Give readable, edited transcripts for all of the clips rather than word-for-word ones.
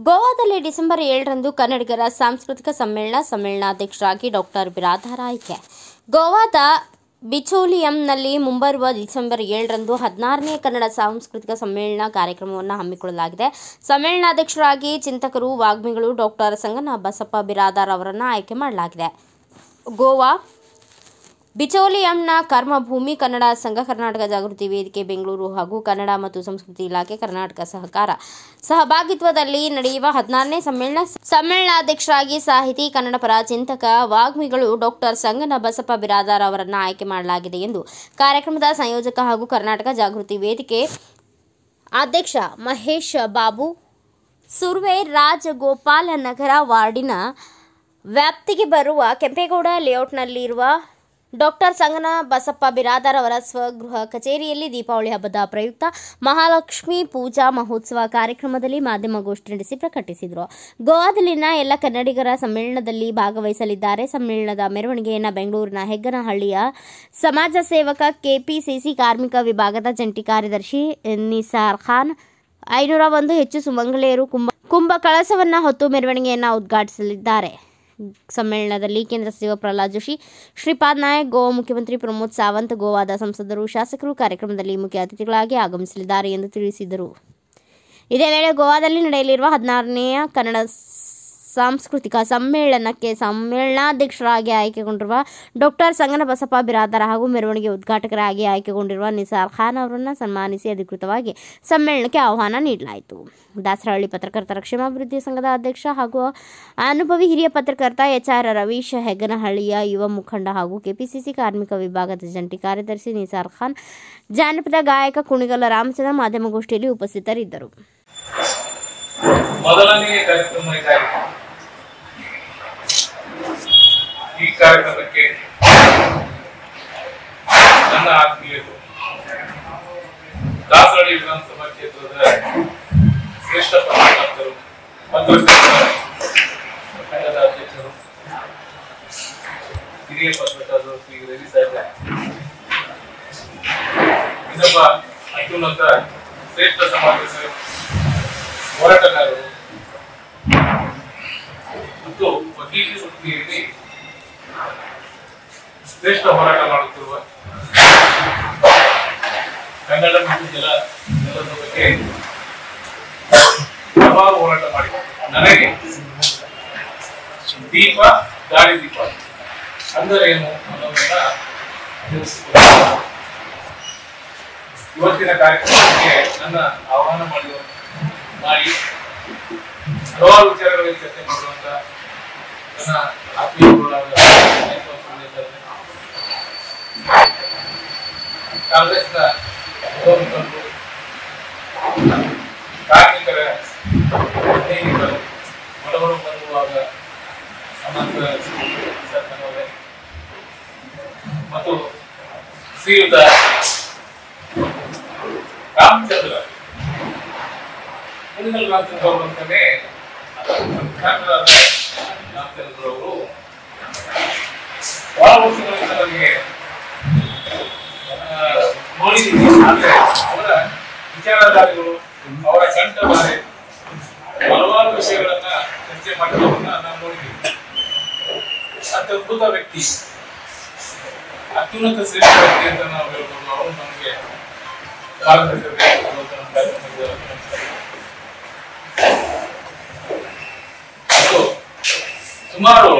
ಗೋವಾದಲ್ಲಿ ಡಿಸೆಂಬರ್ 7ರಂದು ಕನ್ನಡಿಗರ ಸಾಂಸ್ಕೃತಿಕ ಸಮ್ಮೇಳನಾಧ್ಯಕ್ಷರಾಗಿ ಡಾಕ್ಟರ್ ಬಿರಾದಾರ ಆಯ್ಕೆ. ಗೋವಾದ ಬಿಚೋಲಿಯಂನಲ್ಲಿ ಮುಂಬರುವ ಡಿಸೆಂಬರ್ 7ರಂದು 16ನೇ ಕನ್ನಡ ಸಾಂಸ್ಕೃತಿಕ ಸಮ್ಮೇಳನ ಕಾರ್ಯಕ್ರಮವನ್ನು ಹಮ್ಮಿಕೊಳ್ಳಲಾಗಿದೆ. ಸಮ್ಮೇಳನಾಧ್ಯಕ್ಷರಾಗಿ ಚಿಂತಕರು, ವಾಗ್ಮಿಗಳು ಡಾಕ್ಟರ್ ಸಂಗನ ಬಸಪ್ಪ ಬಿರಾದಾರ ಅವರನ್ನು ಆಯ್ಕೆ ಮಾಡಲಾಗಿದೆ. ಗೋವಾ ಬಿಚೋಲಿಯಂನ ಕರ್ಮಭೂಮಿ ಕನ್ನಡ ಸಂಘ, ಕರ್ನಾಟಕ ಜಾಗೃತಿ ವೇದಿಕೆ ಬೆಂಗಳೂರು ಹಾಗೂ ಕನ್ನಡ ಮತ್ತು ಸಂಸ್ಕೃತಿ ಇಲಾಖೆ ಕರ್ನಾಟಕ ಸಹಭಾಗಿತ್ವದಲ್ಲಿ ನಡೆಯುವ 16ನೇ ಸಮ್ಮೇಳನಾಧ್ಯಕ್ಷರಾಗಿ ಸಾಹಿತಿ, ಕನ್ನಡ ಪರ ಚಿಂತಕ, ವಾಗ್ಮಿಗಳು ಡಾಕ್ಟರ್ ಸಂಗನ ಬಸಪ್ಪ ಬಿರಾದಾರ ಅವರನ್ನು ಆಯ್ಕೆ ಮಾಡಲಾಗಿದೆ ಎಂದು ಕಾರ್ಯಕ್ರಮದ ಸಂಯೋಜಕ ಹಾಗೂ ಕರ್ನಾಟಕ ಜಾಗೃತಿ ವೇದಿಕೆ ಅಧ್ಯಕ್ಷ ಮಹೇಶ್ ಬಾಬು ಸುರ್ವೆ ರಾಜಗೋಪಾಲನಗರ ವಾರ್ಡಿನ ವ್ಯಾಪ್ತಿಗೆ ಬರುವ ಕೆಂಪೇಗೌಡ ಲೇಔಟ್ನಲ್ಲಿರುವ ಡಾಕ್ಟರ್ ಸಂಗನ ಬಸಪ್ಪ ಬಿರಾದಾರ ಅವರ ಸ್ವಗೃಹ ಕಚೇರಿಯಲ್ಲಿ ದೀಪಾವಳಿ ಹಬ್ಬದ ಪ್ರಯುಕ್ತ ಮಹಾಲಕ್ಷ್ಮಿ ಪೂಜಾ ಮಹೋತ್ಸವ ಕಾರ್ಯಕ್ರಮದಲ್ಲಿ ಮಾಧ್ಯಮಗೋಷ್ಠಿ ನಡೆಸಿ ಪ್ರಕಟಿಸಿದರು. ಗೋವಾದಲ್ಲಿನ ಎಲ್ಲ ಕನ್ನಡಿಗರ ಸಮ್ಮೇಳನದಲ್ಲಿ ಭಾಗವಹಿಸಲಿದ್ದಾರೆ. ಸಮ್ಮೇಳನದ ಮೆರವಣಿಗೆಯನ್ನು ಬೆಂಗಳೂರಿನ ಹೆಗ್ಗನಹಳ್ಳಿಯ ಸಮಾಜ ಸೇವಕ, ಕೆಪಿಸಿಸಿ ಕಾರ್ಮಿಕ ವಿಭಾಗದ ಜಂಟಿ ಕಾರ್ಯದರ್ಶಿ ನಿಸಾರ್ ಖಾನ್, 501 ಹೆಚ್ಚು ಸುಮಂಗಲೆಯರು ಕುಂಭ ಕಳಸವನ್ನು ಹೊತ್ತು ಮೆರವಣಿಗೆಯನ್ನು ಉದ್ಘಾಟಿಸಲಿದ್ದಾರೆ. ಸಮ್ಮೇಳನದಲ್ಲಿ ಕೇಂದ್ರ ಸಚಿವ ಪ್ರಹ್ಲಾದ್ ಜೋಶಿ, ಶ್ರೀಪಾದ್ ನಾಯಕ್, ಗೋವಾ ಮುಖ್ಯಮಂತ್ರಿ ಪ್ರಮೋದ್ ಸಾವಂತ್, ಗೋವಾದ ಸಂಸದರು, ಶಾಸಕರು ಕಾರ್ಯಕ್ರಮದಲ್ಲಿ ಮುಖ್ಯ ಅತಿಥಿಗಳಾಗಿ ಆಗಮಿಸಲಿದ್ದಾರೆ ಎಂದು ತಿಳಿಸಿದರು. ಇದೇ ವೇಳೆ ಗೋವಾದಲ್ಲಿ ನಡೆಯಲಿರುವ 16ನೇ ಕನ್ನಡ ಸಾಂಸ್ಕೃತಿಕ ಸಮ್ಮೇಳನಕ್ಕೆ ಸಮ್ಮೇಳನಾಧ್ಯಕ್ಷರಾಗಿ ಆಯ್ಕೆಗೊಂಡಿರುವ ಡಾಕ್ಟರ್ ಸಂಗನ ಬಸಪ್ಪ ಬಿರಾದಾರ ಹಾಗೂ ಮೆರವಣಿಗೆ ಉದ್ಘಾಟಕರಾಗಿ ಆಯ್ಕೆಗೊಂಡಿರುವ ನಿಸಾರ್ ಖಾನ್ ಅವರನ್ನು ಸನ್ಮಾನಿಸಿ ಅಧಿಕೃತವಾಗಿ ಸಮ್ಮೇಳನಕ್ಕೆ ಆಹ್ವಾನ ನೀಡಲಾಯಿತು. ದಾಸರಹಳ್ಳಿ ಪತ್ರಕರ್ತರ ಕ್ಷೇಮಾಭಿವೃದ್ಧಿ ಸಂಘದ ಅಧ್ಯಕ್ಷ ಹಾಗೂ ಅನುಭವಿ ಹಿರಿಯ ಪತ್ರಕರ್ತ ಎಚ್ಆರ್ ರವೀಶ್, ಹೆಗ್ಗನಹಳ್ಳಿಯ ಯುವ ಮುಖಂಡ ಹಾಗೂ ಕೆಪಿಸಿಸಿ ಕಾರ್ಮಿಕ ವಿಭಾಗದ ಜಂಟಿ ಕಾರ್ಯದರ್ಶಿ ನಿಸಾರ್ ಖಾನ್, ಜಾನಪದ ಗಾಯಕ ಕುಣಿಗಲ ರಾಮಚಂದ್ರ ಮಾಧ್ಯಮಗೋಷ್ಠಿಯಲ್ಲಿ ಉಪಸ್ಥಿತರಿದ್ದರು. ಮೊದಲನೆಯ ಕಾರ್ಯಕ್ರಮ ಇದಾಗಿದೆ. ಈ ಕಾರ್ಯಕ್ರಮಕ್ಕೆ ನನ್ನ ಆತ್ಮೀಯರು, ದಾಸರಹಳ್ಳಿ ವಿಧಾನಸಭಾ ಕ್ಷೇತ್ರದ ಶ್ರೇಷ್ಠ ಪತ್ರಕರ್ತರು, ಸಂಘದ ಅಧ್ಯಕ್ಷರು, ಹಿರಿಯ ಪತ್ರಕರ್ತರು ಶ್ರೀ ರವಿ ಸಾಹೇಬ್, ಇನ್ನೊಬ್ಬ ಅತ್ಯುನ್ನತ ಶ್ರೇಷ್ಠ ಸಮಾಜ ಹೋರಾಟಗಾರರು ಮತ್ತು ವಕೀಲಿ ವೃತ್ತಿಯಲ್ಲಿ ಶ್ರೇಷ್ಠ ಹೋರಾಟ ಮಾಡುತ್ತಿರುವ ಕನ್ನಡ ಮತ್ತು ನೆಲದ ಬಗ್ಗೆ ಹಲವಾರು ಹೋರಾಟ ಮಾಡಿ ನನಗೆ ದೀಪ ದಾರಿ ದೀಪ ಅಂದರೆ ಏನು ಅನ್ನೋದನ್ನ ತಿಳಿಸಿಕೊಡುತ್ತಾರೆ. ಇವತ್ತಿನ ಕಾರ್ಯಕ್ರಮಕ್ಕೆ ನನ್ನ ಆಹ್ವಾನ ಮಾಡಿ ಹಲವಾರು ವಿಚಾರಗಳಲ್ಲಿ ಚರ್ಚೆ ಮಾಡುವಂತ ನನ್ನ ಆತ್ಮೀಯರಾದ ಕಾಂಗ್ರೆಸ್ನ ಕಾರ್ಮಿಕರ ಸ್ನೇಹಿತರು, ಬಡವರು ಬರುವಾಗ ಮತ್ತು ಶ್ರೀಯುತ ರಾಮಚಂದ್ರ ರಾಮಚಂದ್ರ ಅವರು ಅಂತಾನೆ ರಾಮಚಂದ್ರ ಅವರು ಬಹಳ ವರ್ಷಗಳಿಂದ ನನಗೆ ನೋಡಿದ್ದೀನಿ. ಆದರೆ ಅವರ ವಿಚಾರಧಾರೆಗಳು, ಅವರ ಕಂಠಬಾರೆ, ಹಲವಾರು ವಿಷಯಗಳನ್ನ ಚರ್ಚೆ ಮಾಡಿರೋದನ್ನ ನಾನು ನೋಡಿದ್ದೀನಿ. ಅತ್ಯದ್ಭುತ ವ್ಯಕ್ತಿ, ಅತ್ಯುನ್ನತ ಶ್ರೇಷ್ಠ ವ್ಯಕ್ತಿ ಅಂತ ನಾವು ಹೇಳ್ಬೋದು. ಅವರು ನಮಗೆ ಸುಮಾರು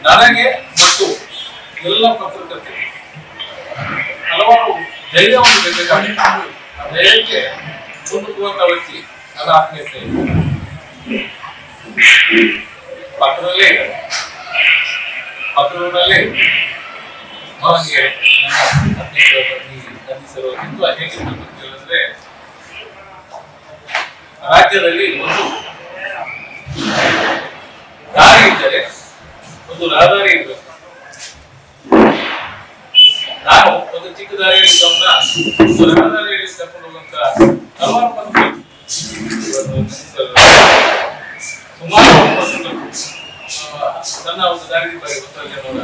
ನನಗೆ ಮತ್ತು ಎಲ್ಲ ಪತ್ರಕರ್ತರಿಗೆ ಹಲವಾರು ಧೈರ್ಯವನ್ನು ಬೇಕಾಗಿದೆ. ಆ ಧೈರ್ಯಕ್ಕೆ ಮುಂದುಕುವಂತ ವ್ಯಕ್ತಿ ನನ್ನ ಆತ್ಮೀಯ ಸ್ನೇಹಿತ ಪತ್ರದಲ್ಲೇ ಅವನಿಗೆ ನನ್ನ ಆತ್ಮೀಯ ಬಂಧಿಸಿರುವುದರಿಂದ ಹೇಗಿರ್ತಕ್ಕಂಥದ್ದಂದ್ರೆ, ರಾಜ್ಯದಲ್ಲಿ ಒಂದು ದಾರಿ ಇದ್ದರೆ ಒಂದು ರಹದಾರಿ ಇರಬೇಕು. ನಾನು ಒಂದು ಚಿಕ್ಕ ದಾರಿಯಲ್ಲಿ ಇದ್ದವನ್ನ ಒಂದು ರಹದಾರಿಯಲ್ಲಿ ಕರ್ಕೊಂಡು ಹೋಗುವಂತ ಹಲವಾರು ಪತ್ರಕರ್ತರು, ಸುಮಾರು ನನ್ನ ಒಂದು ದಾರಿ ಗೊತ್ತಾಗಲಿಲ್ಲ.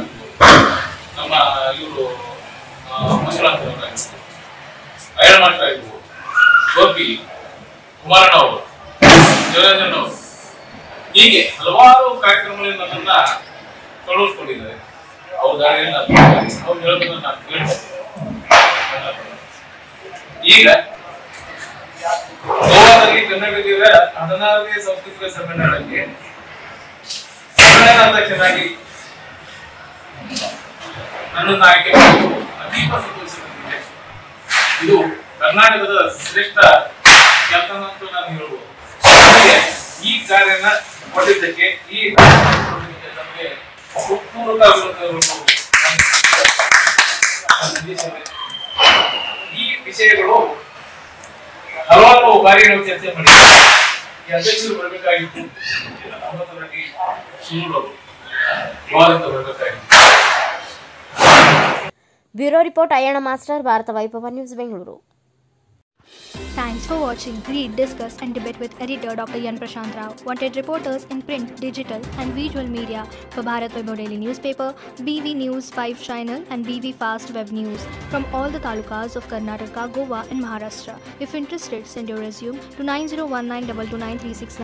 ನಮ್ಮ ಇವರು ಮಂಜುನಾಥ್ ಅವರಾಗಿರ್ಬೋದು, ಅಯ್ಯಣ್ಣ ಮಾಡ್ತಾ ಇರ್ಬೋದು, ಗೋಪಿ, ಕುಮಾರಣ್ಣ ಅವರು, ದೇವರಾಜನ್ ಅವರು, ಹೀಗೆ ಹಲವಾರು ಕಾರ್ಯಕ್ರಮಗಳಲ್ಲಿ ನನ್ನನ್ನ ತೊಡಗಿಸ್ಕೊಂಡಿದ್ದಾರೆ. ಅವ್ರ ದಾರಿಯಲ್ಲಿ ಅವ್ರು ಹೇಳೋದನ್ನ ನಾನು ಕೇಳ್ತೇನೆ. ಈಗ ಗೋವಾದಲ್ಲಿ ಕರ್ನಾಟಕದ 16ನೇ ಸಾಂಸ್ಕೃತಿಕ ಸಮ್ಮೇಳನಕ್ಕೆ ಸಮ್ಮೇಳನಾಧ್ಯಕ್ಷನಾಗಿ ನನ್ನನ್ನು ಆಯ್ಕೆ ಮಾಡಲು ಅತೀವ ಸಂತೋಷವಾಗಿದೆ. ಇದು ಕರ್ನಾಟಕದ ಶ್ರೇಷ್ಠ ಕೆಲಸ ಅಂತ ನಾನು ಹೇಳ್ಬೋದು. ಈ ಕಾರ್ಯನ ಕೊಟ್ಟಿದ್ದಕ್ಕೆ ನಮಗೆ ಈ ವಿಷಯಗಳು ಹಲವಾರು ಬಾರಿ ನಾವು ಚರ್ಚೆ ಮಾಡಿದ್ದೇವೆ. ಈ ಅಧ್ಯಕ್ಷರು ಬರಬೇಕಾಗಿತ್ತು, ಬರಬೇಕಾಗಿತ್ತು. Bureau report Ayyanna master, Bharat Vaibhav news, Bengaluru. Thanks for watching. Read, discuss and debate with editor Dr. Yan Prashant Rao. Wanted reporters in print, digital and visual media for Bharat Vaibhav Daily Newspaper, BV News 5 Channel and BV Fast Web News from all the talukas of Karnataka, Goa and Maharashtra. If interested, send your resume to 9019229369.